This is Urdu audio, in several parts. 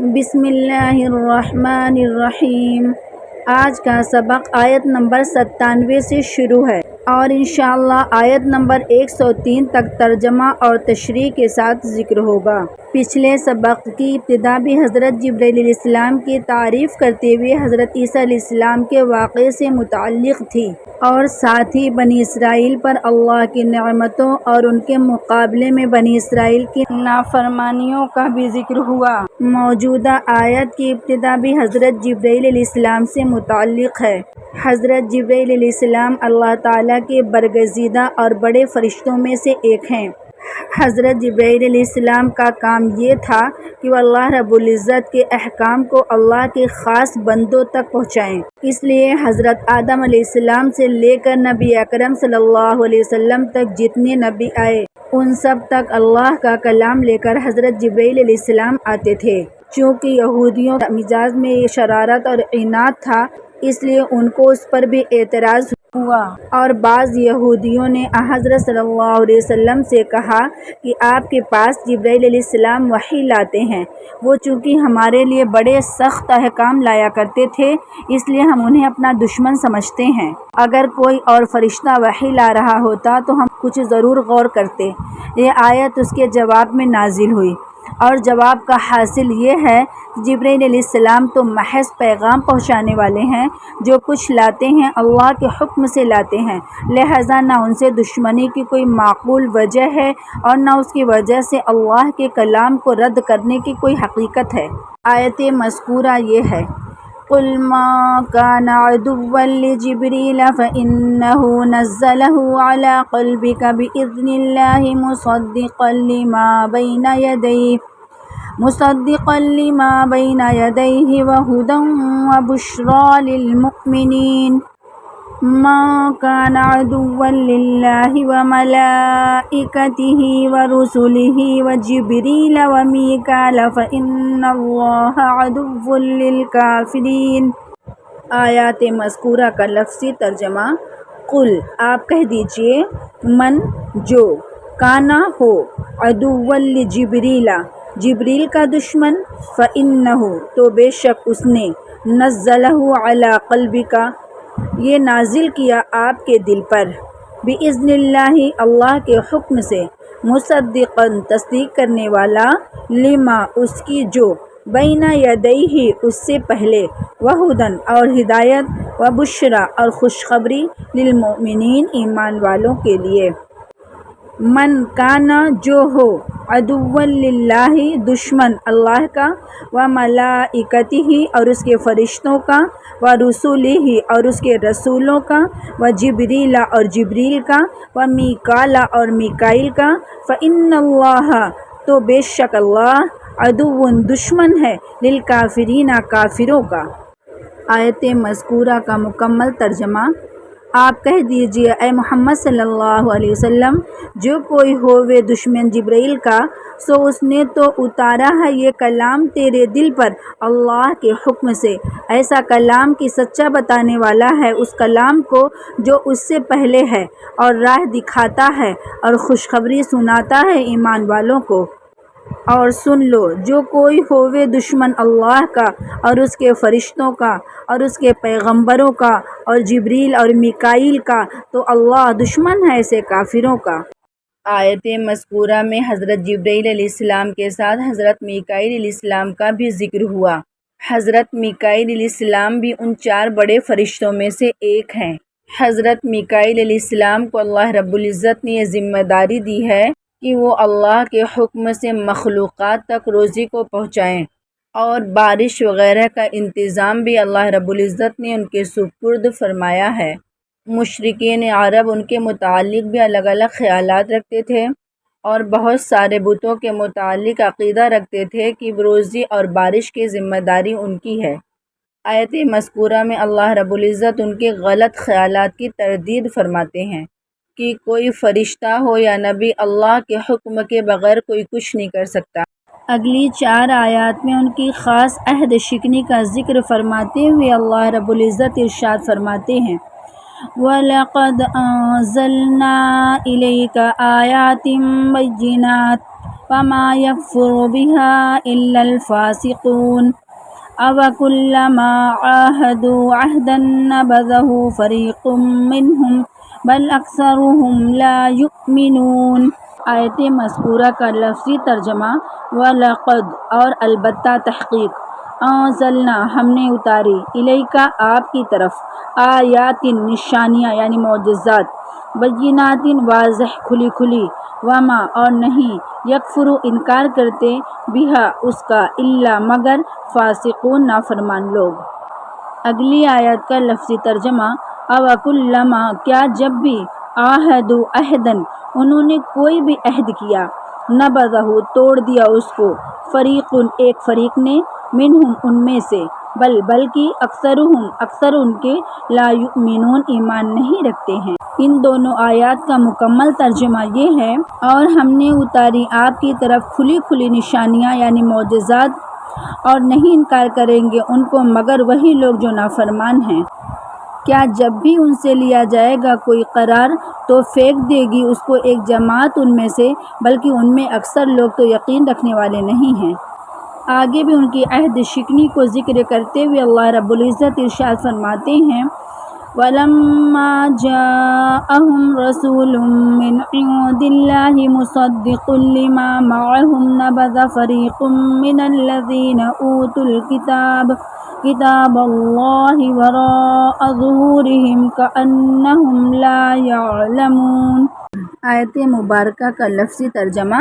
بسم اللہ الرحمن الرحیم۔ آج کا سبق آیت نمبر 97 سے شروع ہے اور انشاءاللہ آیت نمبر 103 تک ترجمہ اور تشریح کے ساتھ ذکر ہوگا۔ پچھلے سبق کی ابتدا بھی حضرت جبرائیل علیہ السلام کی تعریف کرتے ہوئے حضرت عیسیٰ علیہ السلام کے واقعے سے متعلق تھی اور ساتھ ہی بنی اسرائیل پر اللہ کی نعمتوں اور ان کے مقابلے میں بنی اسرائیل کی نافرمانیوں کا بھی ذکر ہوا۔ موجودہ آیت کی ابتدا بھی حضرت جبرائیل علیہ السلام سے متعلق ہے۔ حضرت جبرائیل علیہ السلام اللہ تعالیٰ کے برگزیدہ اور بڑے فرشتوں میں سے ایک ہیں۔ حضرت جبرائیل علیہ السلام کا کام یہ تھا کہ وہ اللہ رب العزت کے احکام کو اللہ کے خاص بندوں تک پہنچائیں۔ اس لیے حضرت آدم علیہ السلام سے لے کر نبی اکرم صلی اللہ علیہ وسلم تک جتنے نبی آئے ان سب تک اللہ کا کلام لے کر حضرت جبرائیل علیہ السلام آتے تھے۔ چونکہ یہودیوں کے مزاج میں یہ شرارت اور عناد تھا، اس لیے ان کو اس پر بھی اعتراض ہوا اور بعض یہودیوں نے حضرت صلی اللہ علیہ وسلم سے کہا کہ آپ کے پاس جبرائیل علیہ السلام وحی لاتے ہیں، وہ چونکہ ہمارے لیے بڑے سخت احکام لایا کرتے تھے اس لیے ہم انہیں اپنا دشمن سمجھتے ہیں۔ اگر کوئی اور فرشتہ وحی لا رہا ہوتا تو ہم کچھ ضرور غور کرتے۔ یہ آیت اس کے جواب میں نازل ہوئی اور جواب کا حاصل یہ ہے کہ جبرائیل علیہ السلام تو محض پیغام پہنچانے والے ہیں، جو کچھ لاتے ہیں اللہ کے حکم سے لاتے ہیں، لہذا نہ ان سے دشمنی کی کوئی معقول وجہ ہے اور نہ اس کی وجہ سے اللہ کے کلام کو رد کرنے کی کوئی حقیقت ہے۔ آیت مذکورہ یہ ہے: قُلْ مَا كَانَ عَدُوًّا لِجِبْرِيلَ فَإِنَّهُ نَزَّلَهُ عَلَى قَلْبِكَ بِإِذْنِ اللَّهِ مُصَدِّقًا لِمَا بَيْنَ يَدَيْهِ وَهُدًى وَبُشْرَى لِلْمُؤْمِنِينَ مَا كَانَ عَدُوًّا لِلَّهِ وَمَلَائِكَتِهِ وَرُسُلِهِ وَجِبْرِيلَ وَمِيكَالَ فَإِنَّ اللَّهَ عَدُوٌّ لِلْكَافِرِينَ۔ آیات مذکورہ کا لفظی ترجمہ: قل آپ کہہ دیجئے، من جو، کانا ہو، عدوًا لجبریل جبریل کا دشمن، فإنہ تو بے شک اس نے، نزلہ علی قلبک یہ نازل کیا آپ کے دل پر، بإذن اللہ اللہ کے حکم سے، مصدقا تصدیق کرنے والا، لما اس کی جو، بین یدیہ اس سے پہلے، وہدن اور ہدایت، وبشرا اور خوشخبری، للمؤمنین ایمان والوں کے لیے۔ من کانا جو ہو، عدوًا للہ دشمن اللہ کا، وملائکتہ اور اس کے فرشتوں کا، ورسلہ اور اس کے رسولوں کا، وجبریل اور جبریل کا، ومیکال اور میکائیل کا، فإن اللہ تو بے شک اللہ، عدوٌ دشمن ہے، للکافرین کافروں کا۔ آیت مذکورہ کا مکمل ترجمہ: آپ کہہ دیجئے اے محمد صلی اللہ علیہ وسلم، جو کوئی ہووے دشمن جبرائیل کا، سو اس نے تو اتارا ہے یہ کلام تیرے دل پر اللہ کے حکم سے، ایسا کلام کی سچا بتانے والا ہے اس کلام کو جو اس سے پہلے ہے، اور راہ دکھاتا ہے اور خوشخبری سناتا ہے ایمان والوں کو۔ اور سن لو، جو کوئی ہووے دشمن اللہ کا اور اس کے فرشتوں کا اور اس کے پیغمبروں کا اور جبریل اور میکائیل کا، تو اللہ دشمن ہے ایسے کافروں کا۔ آیت مذکورہ میں حضرت جبرائیل علیہ السلام کے ساتھ حضرت میکائیل علیہ السلام کا بھی ذکر ہوا۔ حضرت میکائیل علیہ السلام بھی ان 4 بڑے فرشتوں میں سے ایک ہیں۔ حضرت میکائیل علیہ السلام کو اللہ رب العزت نے یہ ذمہ داری دی ہے کہ وہ اللہ کے حکم سے مخلوقات تک روزی کو پہنچائیں، اور بارش وغیرہ کا انتظام بھی اللہ رب العزت نے ان کے سپرد فرمایا ہے۔ مشرکین عرب ان کے متعلق بھی الگ الگ خیالات رکھتے تھے اور بہت سارے بتوں کے متعلق عقیدہ رکھتے تھے کہ روزی اور بارش کی ذمہ داری ان کی ہے۔ آیت مذکورہ میں اللہ رب العزت ان کے غلط خیالات کی تردید فرماتے ہیں کہ کوئی فرشتہ ہو یا نبی، اللہ کے حکم کے بغیر کوئی کچھ نہیں کر سکتا۔ اگلی 4 آیات میں ان کی خاص عہد شکنی کا ذکر فرماتے ہوئے اللہ رب العزت ارشاد فرماتے ہیں: وَلَقَدْ أَنزَلْنَا إِلَيْكَ آيَاتٍ بَيِّنَاتٍ فما يكفر بها إلا الفاسقون أَوَكُلَّمَا عَاهَدُوا عَهْدًا نَبَذَهُ فَرِيقٌ مِّنْهُمْ بَلْ أَكْثَرُهُمْ لَا يُؤْمِنُونَ۔ آیت مذکورہ کا لفظی ترجمہ وَلَقَدْ اور البتہ تحقیق، انزلنا ہم نے اتاری، الیکا آپ کی طرف، آیات نشانیاں یعنی معجزات، بینات واضح کھلی کھلی، وما اور نہیں، یکفر انکار کرتے، بہا اس کا، الا مگر، فاسقون نافرمان لوگ۔ اگلی آیت کا لفظی ترجمہ اوَکُلَّمَا کیا جب بھی، عَاہَدُوا عَہْدًا انہوں نے کوئی بھی عہد کیا، نبذہ توڑ دیا اس کو، فریق ایک فریق نے، منہم ان میں سے، بلکہ اکثرہم اکثر ان کے، لا یؤمنون ایمان نہیں رکھتے ہیں۔ ان دونوں آیات کا مکمل ترجمہ یہ ہے، اور ہم نے اتاری آپ کی طرف کھلی کھلی نشانیاں یعنی معجزات، اور نہیں انکار کریں گے ان کو مگر وہی لوگ جو نافرمان ہیں۔ کیا جب بھی ان سے لیا جائے گا کوئی قرار تو پھینک دے گی اس کو ایک جماعت ان میں سے، بلکہ ان میں اکثر لوگ تو یقین رکھنے والے نہیں ہیں۔ آگے بھی ان کی عہد شکنی کو ذکر کرتے ہوئے اللہ رب العزت ارشاد فرماتے ہیں وَلَمَّا جَاءَهُمْ رَسُولٌ مِّنْ عِندِ اللَّهِ مُصَدِّقٌ لِّمَا مَعَهُمْ نَبَذَ فَرِيقٌ مِّنَ الَّذِينَ أُوتُوا الْكِتَابَ كِتَابَ اللَّهِ وَرَاءَ ظُهُورِهِمْ كَأَنَّهُمْ لَا يَعْلَمُونَ۔ آیت مبارکہ کا لفظی ترجمہ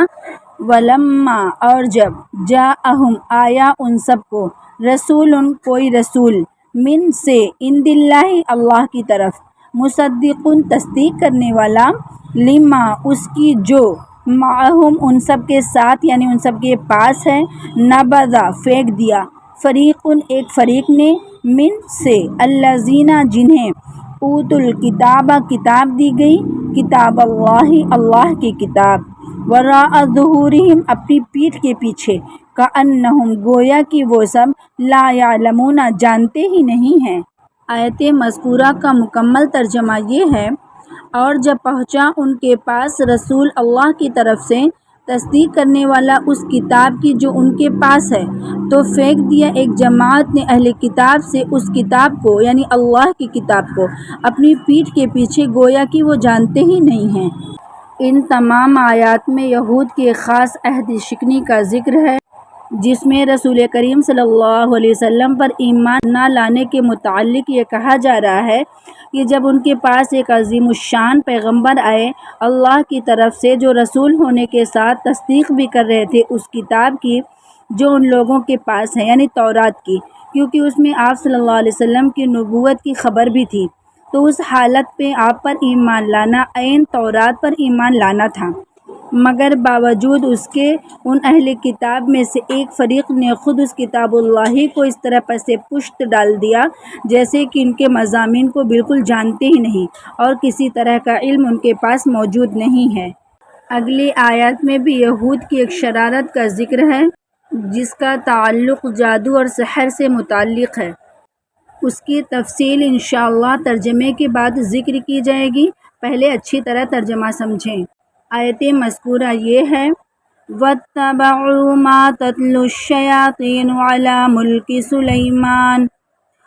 وَلَمَّا اور جب، جاءہم آیا ان سب کو، رسول کوئی رسول، من سے، عند اللہ اللہ کی طرف، مصدق تصدیق کرنے والا، لما اس کی جو، معہم ان سب کے ساتھ یعنی ان سب کے پاس ہے، نبذا پھینک دیا، فریق ایک فریق نے، من سے، الذین جنہیں، اوت الکتاب کتاب دی گئی، کتاب اللہ اللہ کی کتاب، وراء ظہورہم اپنی پیٹھ کے پیچھے، کأنہم گویا کہ وہ سب، لا یعلمون جانتے ہی نہیں ہیں۔ آیت مذکورہ کا مکمل ترجمہ یہ ہے، اور جب پہنچا ان کے پاس رسول اللہ کی طرف سے تصدیق کرنے والا اس کتاب کی جو ان کے پاس ہے، تو پھینک دیا ایک جماعت نے اہل کتاب سے اس کتاب کو یعنی اللہ کی کتاب کو اپنی پیٹھ کے پیچھے، گویا کہ وہ جانتے ہی نہیں ہیں۔ ان تمام آیات میں یہود کی ایک خاص عہد شکنی کا ذکر ہے، جس میں رسول کریم صلی اللہ علیہ وسلم پر ایمان نہ لانے کے متعلق یہ کہا جا رہا ہے کہ جب ان کے پاس ایک عظیم الشان پیغمبر آئے اللہ کی طرف سے، جو رسول ہونے کے ساتھ تصدیق بھی کر رہے تھے اس کتاب کی جو ان لوگوں کے پاس ہے یعنی تورات کی، کیونکہ اس میں آپ صلی اللہ علیہ وسلم کی نبوت کی خبر بھی تھی، تو اس حالت پہ آپ پر ایمان لانا عین تورات پر ایمان لانا تھا، مگر باوجود اس کے ان اہل کتاب میں سے ایک فریق نے خود اس کتاب اللہ کو اس طرح پس پشت ڈال دیا جیسے کہ ان کے مضامین کو بالکل جانتے ہی نہیں اور کسی طرح کا علم ان کے پاس موجود نہیں ہے۔ اگلی آیات میں بھی یہود کی ایک شرارت کا ذکر ہے جس کا تعلق جادو اور سحر سے متعلق ہے، اس کی تفصیل انشاءاللہ ترجمے کے بعد ذکر کی جائے گی، پہلے اچھی طرح ترجمہ سمجھیں۔ آیت مذکورہ یہ ہے وَاتَّبَعُوا مَا تَتْلُو الشَّيَاطِينُ عَلَى مُلْكِ سُلَيْمَانَ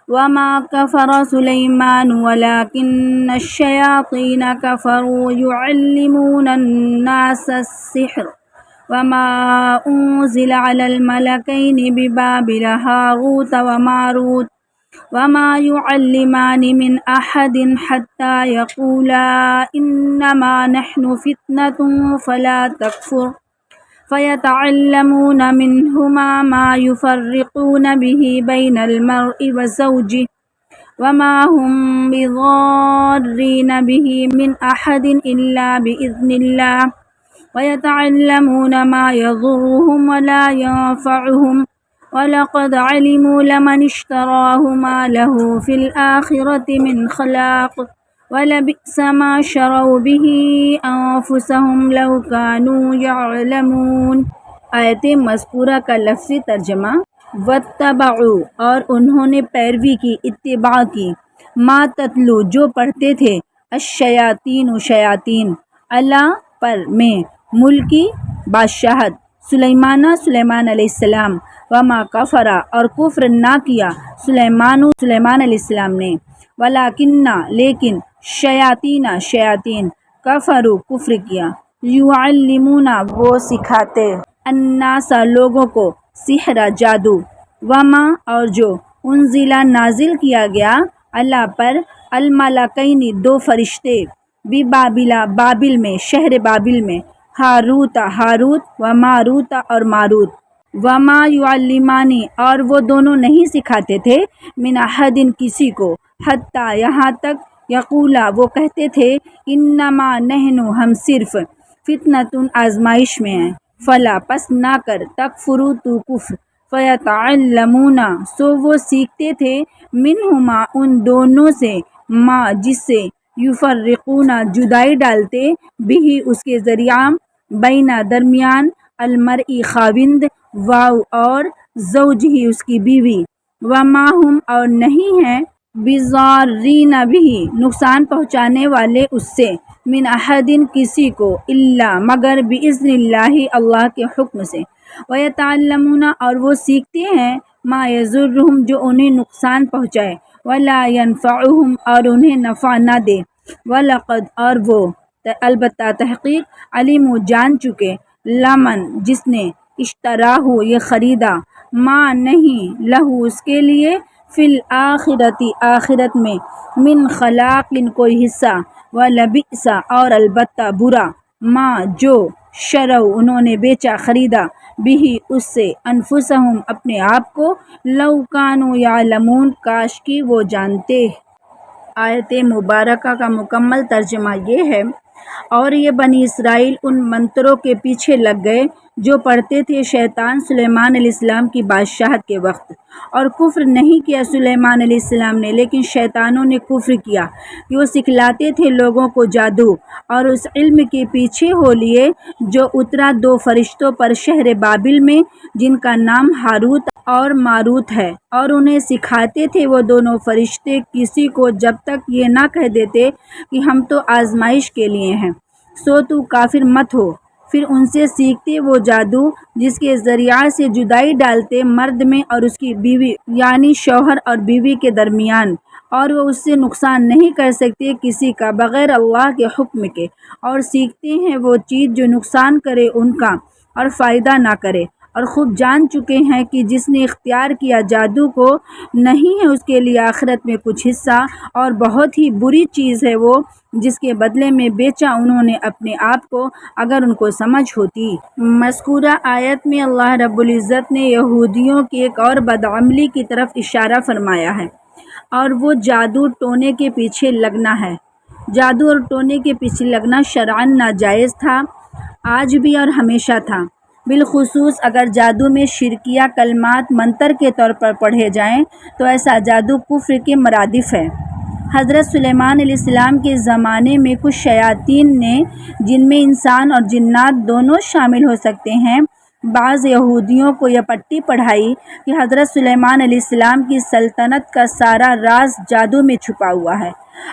وَمَا كَفَرَ سُلَيْمَانُ وَلَكِنَّ الشَّيَاطِينَ كَفَرُوا يُعَلِّمُونَ النَّاسَ السِّحْرَ وَمَا أُنزِلَ عَلَى الْمَلَكَيْنِ بِبَابِلَ هَارُوتَ وَمَارُوتَ وَمَا يُعَلِّمَانِ مِنْ أَحَدٍ حَتَّى يَقُولَا إِنَّمَا نَحْنُ فِتْنَةٌ فَلَا تَكْفُرْ فَيَتَعَلَّمُونَ مِنْهُمَا مَا يُفَرِّقُونَ بِهِ بَيْنَ الْمَرْءِ وَزَوْجِهِ وَمَا هُمْ بِضَارِّينَ بِهِ مِنْ أَحَدٍ إِلَّا بِإِذْنِ اللَّهِ وَيَتَعَلَّمُونَ مَا يَضُرُّهُمْ وَلَا يَنفَعُهُمْ وَلَقَدْ عَلِمُوا لَمَنِ اشْتَرَاهُ مَا لَهُ فِي الْآخِرَةِ مِنْ خَلَاقٍ وَلَبِئْسَ مَا شَرَوْا بِهِ أَنفُسَهُمْ لَوْ كَانُوا يَعْلَمُونَ۔ آیت مذکورہ کا لفظی ترجمہ وَاتَّبَعُوا اور انہوں نے پیروی کی، اتباع کی، ما تتلو جو پڑھتے تھے، الشیاطین شیاطین، علی پر میں، ملکی بادشاہت، سلیمان علیہ السلام، وما کفرا اور کفر نہ کیا سلیمان علیہ السلام نے، ولیکنہ لیکن شیاطین کفروا کفر کیا، یعلمون وہ سکھاتے، الناس لوگوں کو، سحر جادو، وما اور جو انزلہ نازل کیا گیا اللہ پر، الملکین دو فرشتے، بابل میں شہر بابل میں، ہاروت و ماروت اور ماروت، وما یعلمانی اور وہ دونوں نہیں سکھاتے تھے، من احد کسی کو، حتیٰ یہاں تک، یقولا وہ کہتے تھے، انما نحن ہم صرف، فتنۃ آزمائش میں ہیں، فلا پس نہ کر، تکفروا تو کفر، فیتعلمون سو وہ سیکھتے تھے، منہما ان دونوں سے، ما جس سے، یفرقون جدائی ڈالتے، بھی اس کے ذریعہ، بین درمیان، المرء خاوند، واو اور زوجہ اس کی بیوی، وما ہم اور نہیں ہیں، بضارین بھی نقصان پہنچانے والے اس سے، من احد کسی کو، الا مگر باذن اللہ اللہ کے حکم سے، ویتعلمون اور وہ سیکھتے ہیں، ما یضرہم جو انہیں نقصان پہنچائے، ولا ینفعہم اور انہیں نفع نہ دے، ولقد اور وہ البتہ تحقیق، علیم جان چکے، لمن جس نے، اشتراہ یہ خریدا، ما نہیں، لہو اس کے لیے، فی الآخرتی آخرت میں، من خلاق کوئی حصہ، ولبئس اور البتہ برا، ما جو، شروا انہوں نے بیچا خریدا، بھی اس سے، انفسہم اپنے آپ کو، لو کانوا یعلمون کاش کی وہ جانتے۔ آیت مبارکہ کا مکمل ترجمہ یہ ہے، اور یہ بنی اسرائیل ان منتروں کے پیچھے لگ گئے جو پڑھتے تھے شیطان سلیمان علیہ السلام کی بادشاہت کے وقت، اور کفر نہیں کیا سلیمان علیہ السلام نے، لیکن شیطانوں نے کفر کیا کہ وہ سکھلاتے تھے لوگوں کو جادو، اور اس علم کے پیچھے ہو لیے جو اترا دو فرشتوں پر شہر بابل میں، جن کا نام ہاروت اور ماروت ہے، اور انہیں سکھاتے تھے وہ دونوں فرشتے کسی کو جب تک یہ نہ کہہ دیتے کہ ہم تو آزمائش کے لیے ہیں، سو تو کافر مت ہو، پھر ان سے سیکھتے وہ جادو جس کے ذریعہ سے جدائی ڈالتے مرد میں اور اس کی بیوی، یعنی شوہر اور بیوی کے درمیان، اور وہ اس سے نقصان نہیں کر سکتے کسی کا بغیر اللہ کے حکم کے، اور سیکھتے ہیں وہ چیز جو نقصان کرے ان کا اور فائدہ نہ کرے، اور خوب جان چکے ہیں کہ جس نے اختیار کیا جادو کو، نہیں ہے اس کے لیے آخرت میں کچھ حصہ، اور بہت ہی بری چیز ہے وہ جس کے بدلے میں بیچا انہوں نے اپنے آپ کو، اگر ان کو سمجھ ہوتی۔ مذکورہ آیت میں اللہ رب العزت نے یہودیوں کی ایک اور بدعملی کی طرف اشارہ فرمایا ہے، اور وہ جادو ٹونے کے پیچھے لگنا ہے۔ جادو اور ٹونے کے پیچھے لگنا شرعاً ناجائز تھا، آج بھی اور ہمیشہ تھا، بالخصوص اگر جادو میں شرکیہ کلمات منتر کے طور پر پڑھے جائیں تو ایسا جادو کفر کے مرادف ہے۔ حضرت سلیمان علیہ السلام کے زمانے میں کچھ شیاطین نے، جن میں انسان اور جنات دونوں شامل ہو سکتے ہیں، بعض یہودیوں کو یہ پٹی پڑھائی کہ حضرت سلیمان علیہ السلام کی سلطنت کا سارا راز جادو میں چھپا ہوا ہے،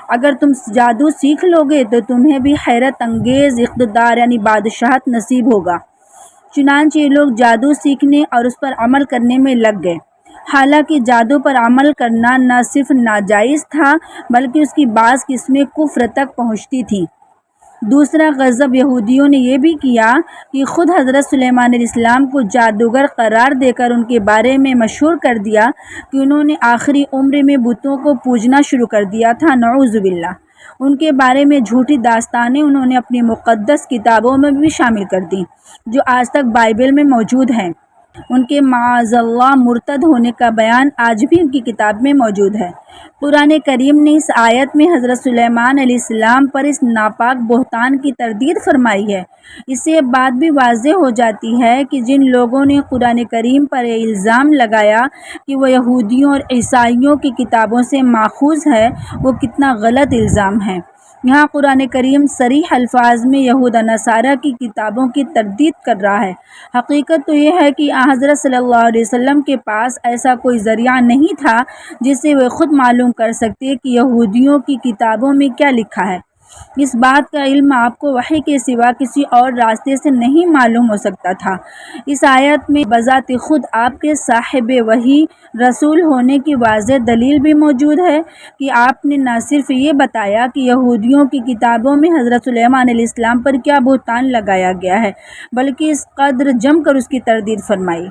اگر تم جادو سیکھ لوگے تو تمہیں بھی حیرت انگیز اقتدار یعنی بادشاہت نصیب ہوگا۔ چنانچہ یہ لوگ جادو سیکھنے اور اس پر عمل کرنے میں لگ گئے، حالانکہ جادو پر عمل کرنا نہ صرف ناجائز تھا بلکہ اس کی بعض قسمیں کفر تک پہنچتی تھیں۔ دوسرا غضب یہودیوں نے یہ بھی کیا کہ خود حضرت سلیمان علیہ السلام کو جادوگر قرار دے کر ان کے بارے میں مشہور کر دیا کہ انہوں نے آخری عمر میں بتوں کو پوجنا شروع کر دیا تھا، نعوذ باللہ۔ ان کے بارے میں جھوٹی داستانیں انہوں نے اپنی مقدس کتابوں میں بھی شامل کر دیں، جو آج تک بائبل میں موجود ہیں۔ ان کے معاذ اللہ مرتد ہونے کا بیان آج بھی ان کی کتاب میں موجود ہے۔ قرآن کریم نے اس آیت میں حضرت سلیمان علیہ السلام پر اس ناپاک بہتان کی تردید فرمائی ہے۔ اس سے یہ بات بھی واضح ہو جاتی ہے کہ جن لوگوں نے قرآن کریم پر یہ الزام لگایا کہ وہ یہودیوں اور عیسائیوں کی کتابوں سے ماخوذ ہے، وہ کتنا غلط الزام ہے۔ یہاں قرآن کریم صریح الفاظ میں یہود و نصارہ کی کتابوں کی تردید کر رہا ہے۔ حقیقت تو یہ ہے کہ حضرت صلی اللہ علیہ وسلم کے پاس ایسا کوئی ذریعہ نہیں تھا جس سے وہ خود معلوم کر سکتے کہ یہودیوں کی کتابوں میں کیا لکھا ہے۔ اس بات کا علم آپ کو وحی کے سوا کسی اور راستے سے نہیں معلوم ہو سکتا تھا۔ اس آیت میں بذات خود آپ کے صاحب وحی رسول ہونے کی واضح دلیل بھی موجود ہے کہ آپ نے نہ صرف یہ بتایا کہ یہودیوں کی کتابوں میں حضرت سلیمان علیہ السلام پر کیا بہتان لگایا گیا ہے، بلکہ اس قدر جم کر اس کی تردید فرمائی۔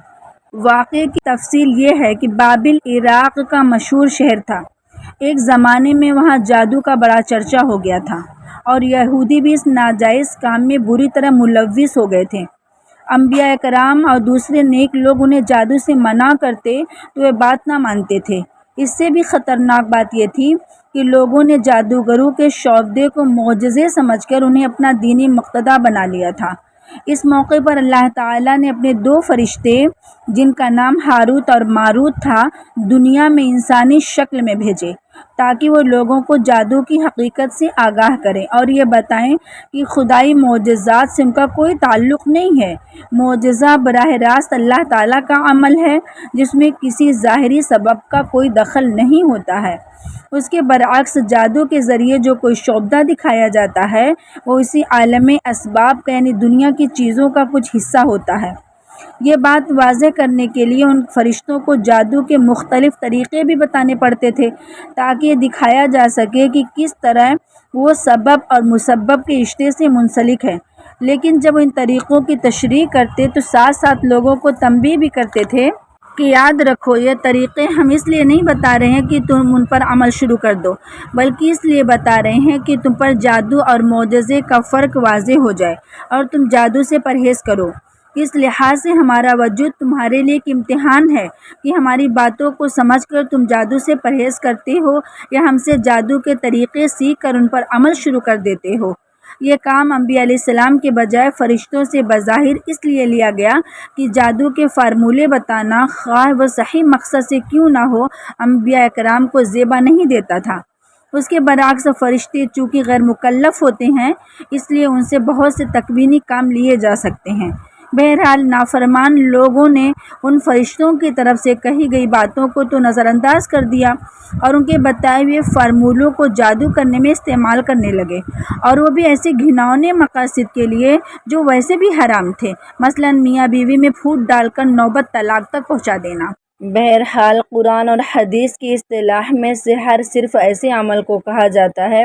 واقعے کی تفصیل یہ ہے کہ بابل عراق کا مشہور شہر تھا۔ ایک زمانے میں وہاں جادو کا بڑا چرچا ہو گیا تھا اور یہودی بھی اس ناجائز کام میں بری طرح ملوث ہو گئے تھے۔ انبیاء کرام اور دوسرے نیک لوگ انہیں جادو سے منع کرتے تو وہ بات نہ مانتے تھے۔ اس سے بھی خطرناک بات یہ تھی کہ لوگوں نے جادوگروں کے شعبدے کو معجزے سمجھ کر انہیں اپنا دینی مقتدیٰ بنا لیا تھا۔ اس موقع پر اللہ تعالیٰ نے اپنے 2 فرشتے جن کا نام ہاروت اور ماروت تھا دنیا میں انسانی شکل میں بھیجے تاکہ وہ لوگوں کو جادو کی حقیقت سے آگاہ کریں اور یہ بتائیں کہ خدائی معجزات سے ان کا کوئی تعلق نہیں ہے۔ معجزہ براہ راست اللہ تعالیٰ کا عمل ہے جس میں کسی ظاہری سبب کا کوئی دخل نہیں ہوتا ہے۔ اس کے برعکس جادو کے ذریعے جو کوئی شعبدہ دکھایا جاتا ہے وہ اسی عالم اسباب کا یعنی دنیا کی چیزوں کا کچھ حصہ ہوتا ہے۔ یہ بات واضح کرنے کے لیے ان فرشتوں کو جادو کے مختلف طریقے بھی بتانے پڑتے تھے تاکہ یہ دکھایا جا سکے کہ کس طرح وہ سبب اور مسبب کے رشتے سے منسلک ہے۔ لیکن جب ان طریقوں کی تشریح کرتے تو ساتھ ساتھ لوگوں کو تنبیہ بھی کرتے تھے کہ یاد رکھو یہ طریقے ہم اس لیے نہیں بتا رہے ہیں کہ تم ان پر عمل شروع کر دو، بلکہ اس لیے بتا رہے ہیں کہ تم پر جادو اور معجزے کا فرق واضح ہو جائے اور تم جادو سے پرہیز کرو۔ اس لحاظ سے ہمارا وجود تمہارے لیے ایک امتحان ہے کہ ہماری باتوں کو سمجھ کر تم جادو سے پرہیز کرتے ہو یا ہم سے جادو کے طریقے سیکھ کر ان پر عمل شروع کر دیتے ہو۔ یہ کام انبیاء علیہ السلام کے بجائے فرشتوں سے بظاہر اس لیے لیا گیا کہ جادو کے فارمولے بتانا خواہ وہ صحیح مقصد سے کیوں نہ ہو انبیاء کرام کو زیبا نہیں دیتا تھا۔ اس کے برعکس فرشتے چونکہ غیر مکلف ہوتے ہیں اس لیے ان سے بہت سے تکوینی کام لیے جا سکتے ہیں۔ بہرحال نافرمان لوگوں نے ان فرشتوں کی طرف سے کہی گئی باتوں کو تو نظر انداز کر دیا اور ان کے بتائے ہوئے فارمولوں کو جادو کرنے میں استعمال کرنے لگے، اور وہ بھی ایسے گھناؤنے مقاصد کے لیے جو ویسے بھی حرام تھے، مثلا میاں بیوی میں پھوٹ ڈال کر نوبت طلاق تک پہنچا دینا۔ بہرحال قرآن اور حدیث کی اصطلاح میں سحر صرف ایسے عمل کو کہا جاتا ہے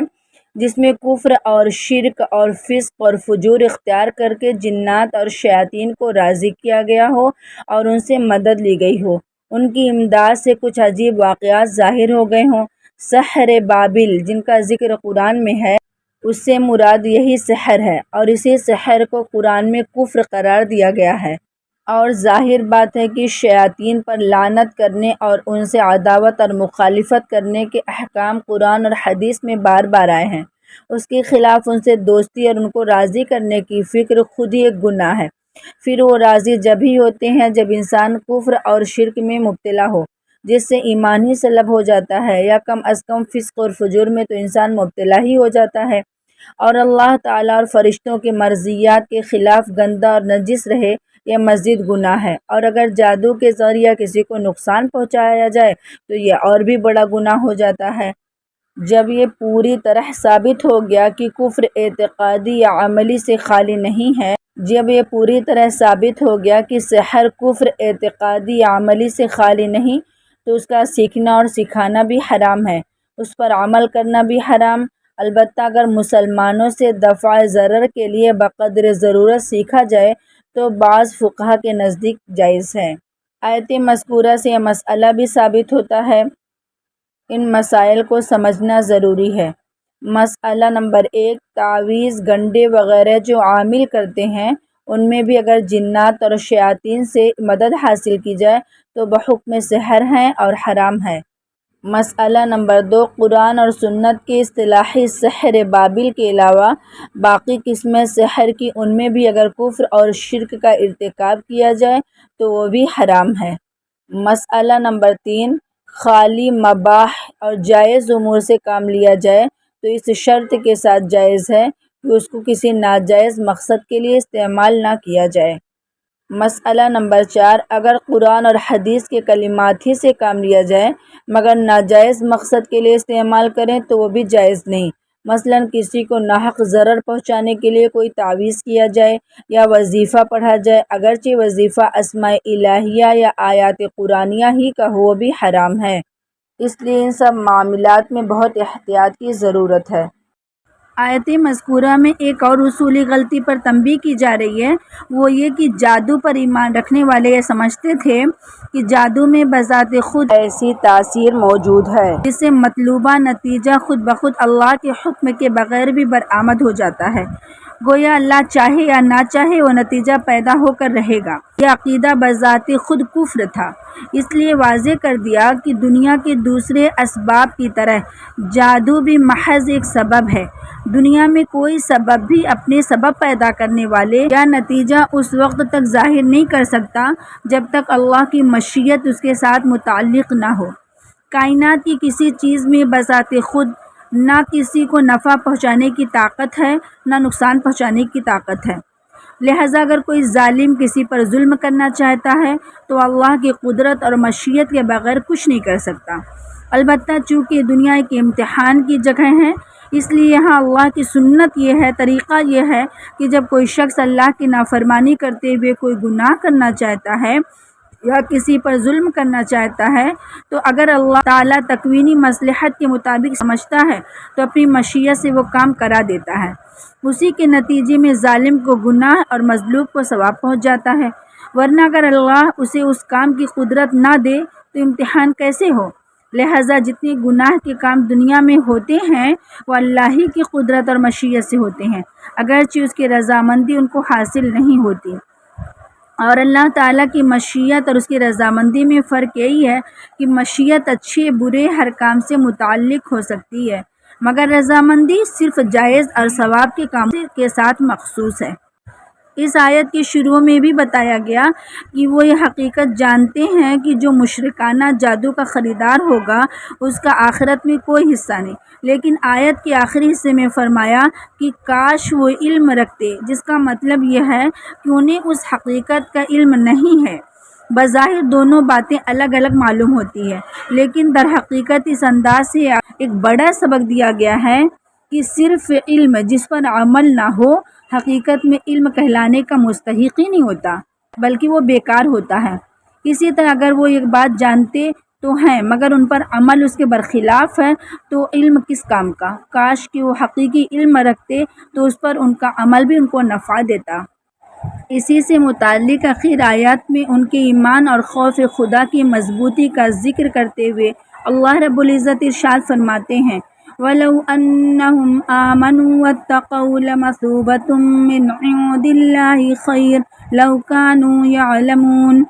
جس میں کفر اور شرک اور فسق اور فجور اختیار کر کے جنات اور شیاطین کو راضی کیا گیا ہو اور ان سے مدد لی گئی ہو، ان کی امداد سے کچھ عجیب واقعات ظاہر ہو گئے ہوں۔ سحر بابل جن کا ذکر قرآن میں ہے اس سے مراد یہی سحر ہے اور اسی سحر کو قرآن میں کفر قرار دیا گیا ہے، اور ظاہر بات ہے کہ شیاطین پر لعنت کرنے اور ان سے عداوت اور مخالفت کرنے کے احکام قرآن اور حدیث میں بار بار آئے ہیں۔ اس کے خلاف ان سے دوستی اور ان کو راضی کرنے کی فکر خود ہی ایک گناہ ہے۔ پھر وہ راضی جب ہی ہوتے ہیں جب انسان کفر اور شرک میں مبتلا ہو جس سے ایمان ہی سلب ہو جاتا ہے، یا کم از کم فسق اور فجور میں تو انسان مبتلا ہی ہو جاتا ہے، اور اللہ تعالیٰ اور فرشتوں کے مرضیات کے خلاف گندہ اور نجس رہے، یہ مزید گناہ ہے۔ اور اگر جادو کے ذریعہ کسی کو نقصان پہنچایا جائے تو یہ اور بھی بڑا گناہ ہو جاتا ہے۔ جب یہ پوری طرح ثابت ہو گیا کہ کفر اعتقادی یا عملی سے خالی نہیں ہے، جب یہ پوری طرح ثابت ہو گیا کہ سحر کفر اعتقادی یا عملی سے خالی نہیں، تو اس کا سیکھنا اور سکھانا بھی حرام ہے، اس پر عمل کرنا بھی حرام۔ البتہ اگر مسلمانوں سے دفع ضرر کے لیے بقدر ضرورت سیکھا جائے تو بعض فقہا کے نزدیک جائز ہے۔ آیت مذکورہ سے یہ مسئلہ بھی ثابت ہوتا ہے۔ ان مسائل کو سمجھنا ضروری ہے۔ مسئلہ نمبر 1، تعویذ، گنڈے وغیرہ جو عامل کرتے ہیں ان میں بھی اگر جنات اور شیاطین سے مدد حاصل کی جائے تو بحکم سحر ہیں اور حرام ہے۔ مسئلہ نمبر 2، قرآن اور سنت کے اصطلاحی سحر بابل کے علاوہ باقی قسمیں سحر کی ان میں بھی اگر کفر اور شرک کا ارتکاب کیا جائے تو وہ بھی حرام ہے۔ مسئلہ نمبر 3، خالی مباح اور جائز امور سے کام لیا جائے تو اس شرط کے ساتھ جائز ہے کہ اس کو کسی ناجائز مقصد کے لیے استعمال نہ کیا جائے۔ مسئلہ نمبر 4، اگر قرآن اور حدیث کے کلمات ہی سے کام لیا جائے مگر ناجائز مقصد کے لیے استعمال کریں تو وہ بھی جائز نہیں، مثلا کسی کو ناحق ضرر پہنچانے کے لیے کوئی تعویذ کیا جائے یا وظیفہ پڑھا جائے، اگرچہ وظیفہ اسماء الہیہ یا آیات قرآنیہ ہی کا ہو بھی حرام ہے، اس لیے ان سب معاملات میں بہت احتیاط کی ضرورت ہے۔ آیت مذکورہ میں ایک اور اصولی غلطی پر تنبیہ کی جا رہی ہے، وہ یہ کہ جادو پر ایمان رکھنے والے یہ سمجھتے تھے کہ جادو میں بذات خود ایسی تاثیر موجود ہے جس سے مطلوبہ نتیجہ خود بخود اللہ کے حکم کے بغیر بھی برآمد ہو جاتا ہے، گویا اللہ چاہے یا نہ چاہے وہ نتیجہ پیدا ہو کر رہے گا۔ یہ عقیدہ بذات خود کفر تھا، اس لیے واضح کر دیا کہ دنیا کے دوسرے اسباب کی طرح جادو بھی محض ایک سبب ہے۔ دنیا میں کوئی سبب بھی اپنے سبب پیدا کرنے والے یا نتیجہ اس وقت تک ظاہر نہیں کر سکتا جب تک اللہ کی مشیت اس کے ساتھ متعلق نہ ہو۔ کائنات کی کسی چیز میں بذات خود نہ کسی کو نفع پہنچانے کی طاقت ہے نہ نقصان پہنچانے کی طاقت ہے، لہٰذا اگر کوئی ظالم کسی پر ظلم کرنا چاہتا ہے تو اللہ کی قدرت اور مشیت کے بغیر کچھ نہیں کر سکتا۔ البتہ چونکہ دنیا ایک امتحان کی جگہ ہے، اس لیے یہاں اللہ کی سنت یہ ہے، طریقہ یہ ہے کہ جب کوئی شخص اللہ کی نافرمانی کرتے ہوئے کوئی گناہ کرنا چاہتا ہے یا کسی پر ظلم کرنا چاہتا ہے تو اگر اللہ تعالیٰ تکوینی مصلحت کے مطابق سمجھتا ہے تو اپنی مشیت سے وہ کام کرا دیتا ہے، اسی کے نتیجے میں ظالم کو گناہ اور مظلوم کو ثواب پہنچ جاتا ہے، ورنہ اگر اللہ اسے اس کام کی قدرت نہ دے تو امتحان کیسے ہو؟ لہٰذا جتنے گناہ کے کام دنیا میں ہوتے ہیں وہ اللہ ہی کی قدرت اور مشیت سے ہوتے ہیں، اگرچہ اس کی رضامندی ان کو حاصل نہیں ہوتی۔ اور اللہ تعالیٰ کی مشیت اور اس کی رضامندی میں فرق یہی ہے کہ مشیت اچھے برے ہر کام سے متعلق ہو سکتی ہے، مگر رضامندی صرف جائز اور ثواب کے کام کے ساتھ مخصوص ہے۔ اس آیت کے شروع میں بھی بتایا گیا کہ وہ یہ حقیقت جانتے ہیں کہ جو مشرکانہ جادو کا خریدار ہوگا اس کا آخرت میں کوئی حصہ نہیں، لیکن آیت کے آخری حصے میں فرمایا کہ کاش وہ علم رکھتے، جس کا مطلب یہ ہے کہ انہیں اس حقیقت کا علم نہیں ہے۔ بظاہر دونوں باتیں الگ الگ معلوم ہوتی ہیں، لیکن در حقیقت اس انداز سے ایک بڑا سبق دیا گیا ہے کہ صرف علم جس پر عمل نہ ہو حقیقت میں علم کہلانے کا مستحق ہی نہیں ہوتا، بلکہ وہ بیکار ہوتا ہے۔ اسی طرح اگر وہ ایک بات جانتے تو ہیں مگر ان پر عمل اس کے برخلاف ہے تو علم کس کام کا؟ کاش کہ وہ حقیقی علم رکھتے تو اس پر ان کا عمل بھی ان کو نفع دیتا۔ اسی سے متعلق آخر آیات میں ان کے ایمان اور خوف خدا کی مضبوطی کا ذکر کرتے ہوئے اللہ رب العزت ارشاد فرماتے ہیں وَلَوْ أَنَّهُمْ آمَنُوا وَاتَّقَوْا لَمَثُوبَةٌ مِّنْ عِندِ اللَّهِ خَيْرٌ لَوْ كَانُوا يَعْلَمُونَ۔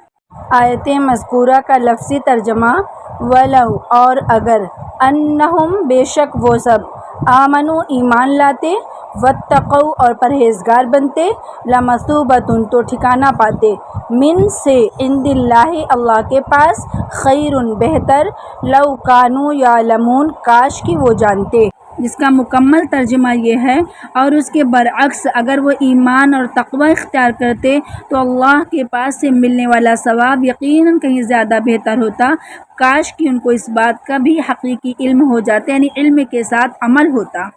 آیت مذکورہ کا لفظی ترجمہ وَلَوْ اور اگر، أَنَّهُمْ بے شک وہ سب، آمنوا ایمان لاتے، واتقوا اور پرہیزگار بنتے، لمثوبۃ تو ٹھکانہ پاتے، من سے، عند اللہ اللہ کے پاس، خیر بہتر، لو کانوا یعلمون کاش کہ وہ جانتے، جس کا مکمل ترجمہ یہ ہے اور اس کے برعکس اگر وہ ایمان اور تقوی اختیار کرتے تو اللہ کے پاس سے ملنے والا ثواب یقیناً کہیں زیادہ بہتر ہوتا، کاش کہ ان کو اس بات کا بھی حقیقی علم ہو جاتا، یعنی علم کے ساتھ عمل ہوتا۔